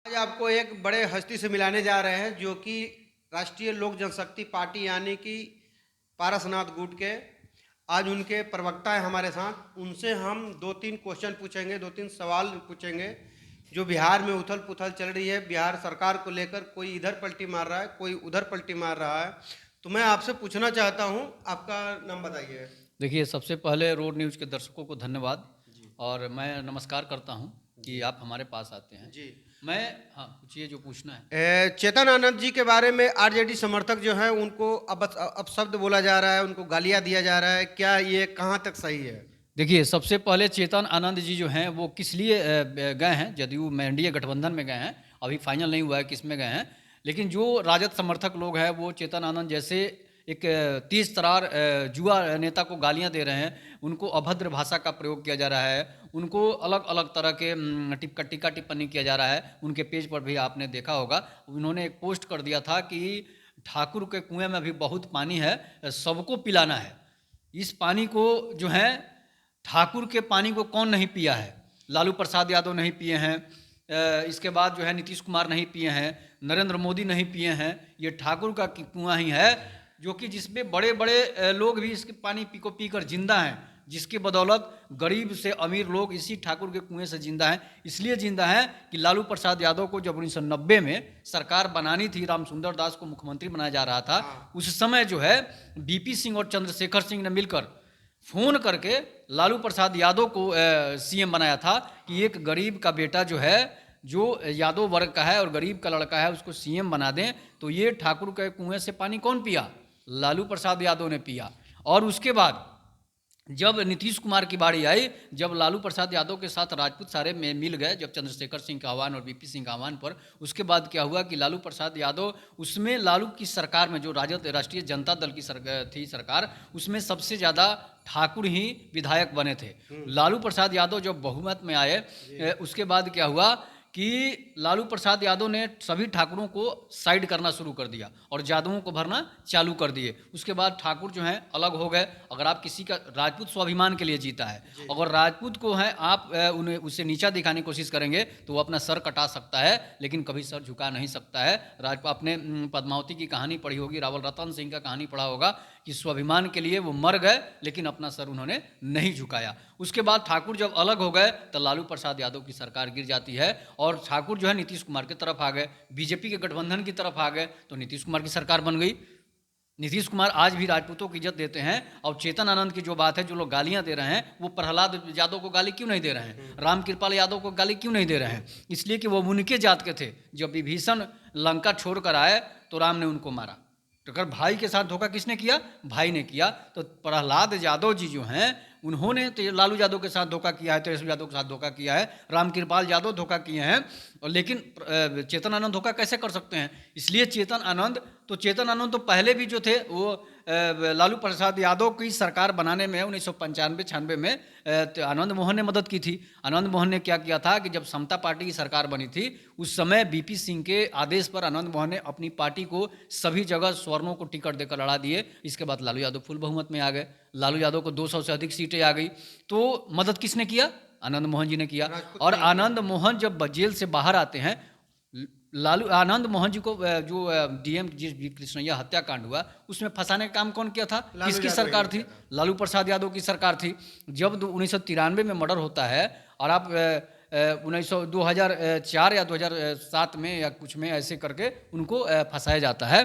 आज आपको एक बड़े हस्ती से मिलाने जा रहे हैं जो कि राष्ट्रीय लोक जनशक्ति पार्टी यानी कि पारसनाथ गुट के आज उनके प्रवक्ता हैं हमारे साथ। उनसे हम दो तीन क्वेश्चन पूछेंगे, दो तीन सवाल पूछेंगे जो बिहार में उथल पुथल चल रही है। बिहार सरकार को लेकर कोई इधर पलटी मार रहा है, कोई उधर पलटी मार रहा है। तो मैं आपसे पूछना चाहता हूँ, आपका नाम बताइए। देखिए, सबसे पहले रोड न्यूज़ के दर्शकों को धन्यवाद जी और मैं नमस्कार करता हूं जी कि आप हमारे पास आते हैं। जी। मैं हाँ, पूछिए जो पूछना है। चेतन आनंद जी के बारे में आरजेडी समर्थक जो है उनको अब शब्द बोला जा रहा है, उनको गालियां दिया जा रहा है। क्या ये कहाँ तक सही है? देखिए, सबसे पहले चेतन आनंद जी जो हैं वो किस लिए गए हैं, जदयू में एनडीए गठबंधन में गए हैं। अभी फाइनल नहीं हुआ है किस में गए हैं, लेकिन जो राजद समर्थक लोग हैं वो चेतन आनंद जैसे एक तेज तरार जुआ नेता को गालियां दे रहे हैं, उनको अभद्र भाषा का प्रयोग किया जा रहा है, उनको अलग अलग तरह के टीका टिप्पणी किया जा रहा है। उनके पेज पर भी आपने देखा होगा, उन्होंने एक पोस्ट कर दिया था कि ठाकुर के कुएं में अभी बहुत पानी है, सबको पिलाना है। इस पानी को जो है, ठाकुर के पानी को कौन नहीं पिया है? लालू प्रसाद यादव नहीं पिए हैं, इसके बाद जो है नीतीश कुमार नहीं पिए हैं, नरेंद्र मोदी नहीं पिए हैं। ये ठाकुर का कुआं ही है जो कि जिसमें बड़े बड़े लोग भी इसके पानी को पीकर जिंदा हैं, जिसकी बदौलत गरीब से अमीर लोग इसी ठाकुर के कुएं से जिंदा हैं। इसलिए जिंदा हैं कि लालू प्रसाद यादव को जब 1990 में सरकार बनानी थी, रामसुंदर दास को मुख्यमंत्री बनाया जा रहा था, उस समय जो है बीपी सिंह और चंद्रशेखर सिंह ने मिलकर फ़ोन करके लालू प्रसाद यादव को सीएम बनाया था कि एक गरीब का बेटा जो है, जो यादव वर्ग का है और गरीब का लड़का है, उसको सीएम बना दें। तो ये ठाकुर के कुएं से पानी कौन पिया? लालू प्रसाद यादव ने पिया। और उसके बाद जब नीतीश कुमार की बारी आई, जब लालू प्रसाद यादव के साथ राजपूत सारे में मिल गए, जब चंद्रशेखर सिंह का आह्वान और बीपी सिंह का आह्वान पर, उसके बाद क्या हुआ कि लालू प्रसाद यादव उसमें लालू की सरकार में जो राजद राष्ट्रीय जनता दल की थी सरकार, उसमें सबसे ज़्यादा ठाकुर ही विधायक बने थे। लालू प्रसाद यादव जब बहुमत में आए, उसके बाद क्या हुआ कि लालू प्रसाद यादव ने सभी ठाकुरों को साइड करना शुरू कर दिया और यादवों को भरना चालू कर दिए। उसके बाद ठाकुर जो हैं अलग हो गए। अगर आप किसी का राजपूत स्वाभिमान के लिए जीता है, अगर राजपूत को है आप उन्हें उससे नीचा दिखाने की कोशिश करेंगे तो वो अपना सर कटा सकता है, लेकिन कभी सर झुका नहीं सकता है। आपने पद्मावती की कहानी पढ़ी होगी, रावल रतन सिंह का कहानी पढ़ा होगा कि स्वाभिमान के लिए वो मर गए लेकिन अपना सर उन्होंने नहीं झुकाया। उसके बाद ठाकुर जब अलग हो गए तो लालू प्रसाद यादव की सरकार गिर जाती है और ठाकुर जो है नीतीश कुमार की तरफ आ गए, बीजेपी के गठबंधन की तरफ आ गए, तो नीतीश कुमार की सरकार बन गई। नीतीश कुमार आज भी राजपूतों की इज्जत देते हैं। और चेतन आनंद की जो बात है, जो लोग गालियां दे रहे हैं, वो प्रहलाद यादव को गाली क्यों नहीं दे रहे हैं, रामकृपाल यादव को गाली क्यों नहीं दे रहे हैं? इसलिए कि वो उनके जात के थे। जब विभीषण लंका छोड़कर आए तो राम ने उनको मारा। तो अगर भाई के साथ धोखा किसने किया? भाई ने किया। तो प्रहलाद यादव जी जो हैं, उन्होंने तो लालू यादव के साथ धोखा किया है, तेजस्वी यादव के साथ धोखा किया है, रामकृपाल यादव धोखा किए हैं, और लेकिन चेतन आनंद धोखा कैसे कर सकते हैं? इसलिए चेतन आनंद तो पहले भी जो थे वो लालू प्रसाद यादव की सरकार बनाने में 1995-96 में आनंद मोहन ने मदद की थी। आनंद मोहन ने क्या किया था कि जब समता पार्टी की सरकार बनी थी, उस समय बीपी सिंह के आदेश पर आनंद मोहन ने अपनी पार्टी को सभी जगह स्वर्णों को टिकट देकर लड़ा दिए। इसके बाद लालू यादव फुल बहुमत में आ गए, लालू यादव को 200 से अधिक सीटें आ गई। तो मदद किसने किया? आनंद मोहन जी ने किया। और आनंद मोहन जब जेल से बाहर आते हैं, लालू आनंद मोहन जी को जो डीएम जिस कृष्णैया हत्याकांड हुआ, उसमें फंसाने का काम कौन किया था? किसकी सरकार थी? लालू प्रसाद यादव की सरकार थी। जब 1993 में मर्डर होता है और आप 2004 या 2007 में या कुछ में ऐसे करके उनको फंसाया जाता है,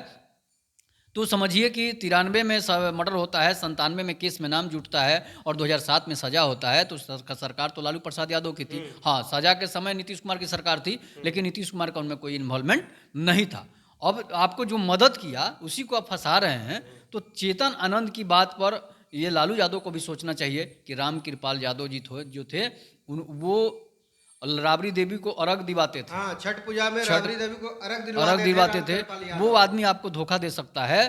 तो समझिए कि 93 में मर्डर होता है, 97 में केस में नाम जुटता है और 2007 में सजा होता है। तो सरकार तो लालू प्रसाद यादव की थी। हाँ, सजा के समय नीतीश कुमार की सरकार थी, लेकिन नीतीश कुमार का उनमें कोई इन्वॉल्वमेंट नहीं था। अब आपको जो मदद किया उसी को आप फंसा रहे हैं। तो चेतन आनंद की बात पर ये लालू यादव को भी सोचना चाहिए कि रामकृपाल यादव जी जो थे, वो राबड़ी देवी को अर्घ दिवाते थे। हाँ, छठ पूजा में राबड़ी देवी को अर्घ दिलवाते थे। रामकृपाल वो यादव। आदमी आपको धोखा दे सकता है।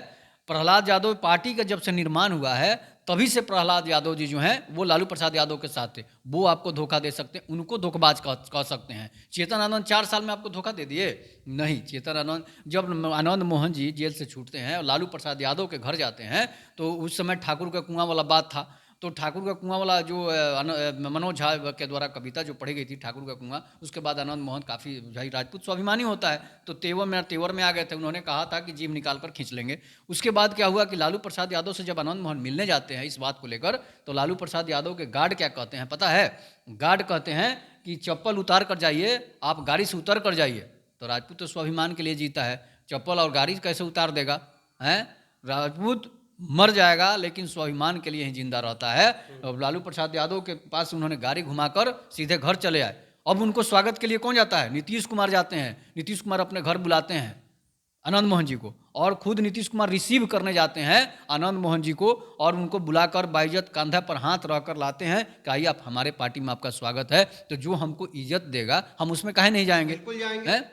प्रहलाद यादव पार्टी का जब से निर्माण हुआ है, तभी से प्रहलाद यादव जी जो हैं वो लालू प्रसाद यादव के साथ थे। वो आपको धोखा दे सकते हैं, उनको धोखेबाज कह सकते हैं। चेतन आनंद 4 साल में आपको धोखा दे दिए? नहीं। चेतन आनंद, जब आनंद मोहन जी जेल से छूटते हैं और लालू प्रसाद यादव के घर जाते हैं, तो उस समय ठाकुर का कुआं वाला बात था। तो ठाकुर का कुआं वाला जो मनोज झा के द्वारा कविता जो पढ़ी गई थी, ठाकुर का कुआं, उसके बाद आनंद मोहन काफ़ी, भाई राजपूत स्वाभिमानी होता है, तो तेवर में आ गए थे। उन्होंने कहा था कि जीभ निकाल कर खींच लेंगे। उसके बाद क्या हुआ कि लालू प्रसाद यादव से जब आनंद मोहन मिलने जाते हैं इस बात को लेकर, तो लालू प्रसाद यादव के गार्ड क्या कहते हैं पता है? गार्ड कहते हैं कि चप्पल उतार कर जाइए, आप गाड़ी से उतर कर जाइए। तो राजपूत तो स्वाभिमान के लिए जीता है, चप्पल और गाड़ी कैसे उतार देगा? हैं, राजपूत मर जाएगा लेकिन स्वाभिमान के लिए ही जिंदा रहता है। अब लालू प्रसाद यादव के पास उन्होंने गाड़ी घुमाकर सीधे घर चले आए। अब उनको स्वागत के लिए कौन जाता है? नीतीश कुमार जाते हैं। नीतीश कुमार अपने घर बुलाते हैं आनंद मोहन जी को, और खुद नीतीश कुमार रिसीव करने जाते हैं आनंद मोहन जी को, और उनको बुलाकर बाइज्जत कंधा पर हाथ रखकर लाते हैं कि आइए आप हमारे पार्टी में आपका स्वागत है। तो जो हमको इज्जत देगा हम उसमें काहे नहीं जाएंगे? बिल्कुल जाएंगे। हैं?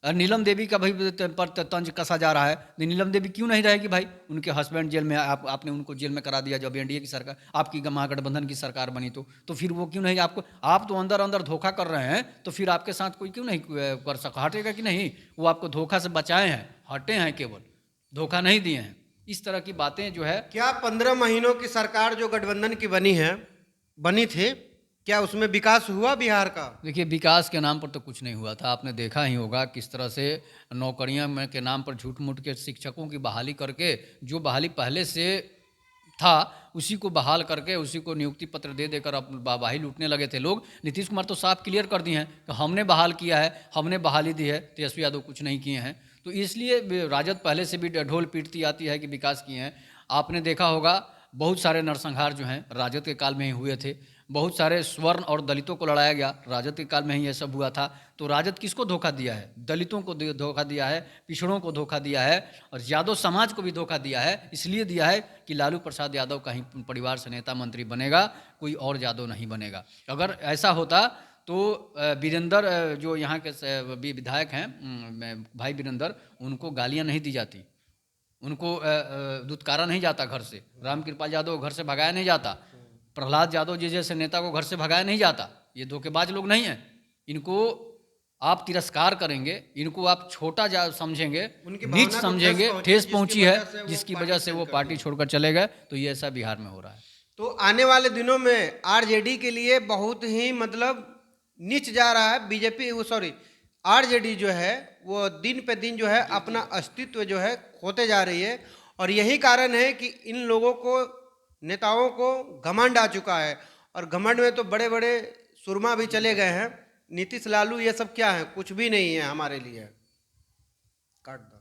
और नीलम देवी का भाई पर तंज कसा जा रहा है, तो नीलम देवी क्यों नहीं रहेगी भाई? उनके हस्बैंड जेल में, आपने उनको जेल में करा दिया जब एनडीए की सरकार, आपकी महागठबंधन की सरकार बनी, तो फिर वो क्यों नहीं आपको, आप तो अंदर अंदर धोखा कर रहे हैं, तो फिर आपके साथ कोई क्यों नहीं कर सका? हटेगा कि नहीं? वो आपको धोखा से बचाए हैं, हटे हैं, केवल धोखा नहीं दिए हैं। इस तरह की बातें जो है, क्या 15 महीनों की सरकार जो गठबंधन की बनी थी, क्या उसमें विकास हुआ बिहार का? देखिए विकास के नाम पर तो कुछ नहीं हुआ था। आपने देखा ही होगा किस तरह से नौकरियां में के नाम पर झूठ मूठ के शिक्षकों की बहाली करके, जो बहाली पहले से था उसी को बहाल करके उसी को नियुक्ति पत्र दे देकर अब बहाली लूटने लगे थे लोग। नीतीश कुमार तो साफ क्लियर कर दिए हैं कि हमने बहाल किया है, हमने बहाली दी है, तेजस्वी यादव कुछ नहीं किए हैं। तो इसलिए राजद पहले से भी ढोल पीटती आती है कि विकास किए हैं। आपने देखा होगा बहुत सारे नरसंहार जो हैं राजद के काल में ही हुए थे, बहुत सारे स्वर्ण और दलितों को लड़ाया गया, राजद के काल में ही ये सब हुआ था। तो राजद किसको धोखा दिया है? दलितों को धोखा दिया है, पिछड़ों को धोखा दिया है, और यादव समाज को भी धोखा दिया है। इसलिए दिया है कि लालू प्रसाद यादव का ही परिवार से नेता मंत्री बनेगा, कोई और यादव नहीं बनेगा। अगर ऐसा होता तो वीरेंद्र जो यहाँ के विधायक हैं, भाई वीरेंद्र, उनको गालियाँ नहीं दी जाती, उनको दुत्कारा नहीं जाता घर से, रामकृपाल यादव घर से भगाया नहीं जाता, प्रहलाद यादव जी जैसे नेता को घर से भगाया नहीं जाता। ये धोखेबाज लोग नहीं हैं। इनको आप तिरस्कार करेंगे, इनको आप छोटा समझेंगे, नीच समझेंगे, ठेस पहुंची है जिसकी वजह से वो पार्टी छोड़कर चले गए। तो ये ऐसा बिहार में हो रहा है। तो आने वाले दिनों में आरजेडी के लिए बहुत ही मतलब नीच जा रहा है बीजेपी, आरजेडी जो है वो दिन पे दिन जो है अपना अस्तित्व जो है खोते जा रही है। और यही कारण है कि इन लोगों को, नेताओं को घमंड आ चुका है, और घमंड में तो बड़े बड़े सुरमा भी चले गए हैं। नीतीश, लालू, ये सब क्या है? कुछ भी नहीं है हमारे लिए। काट दो।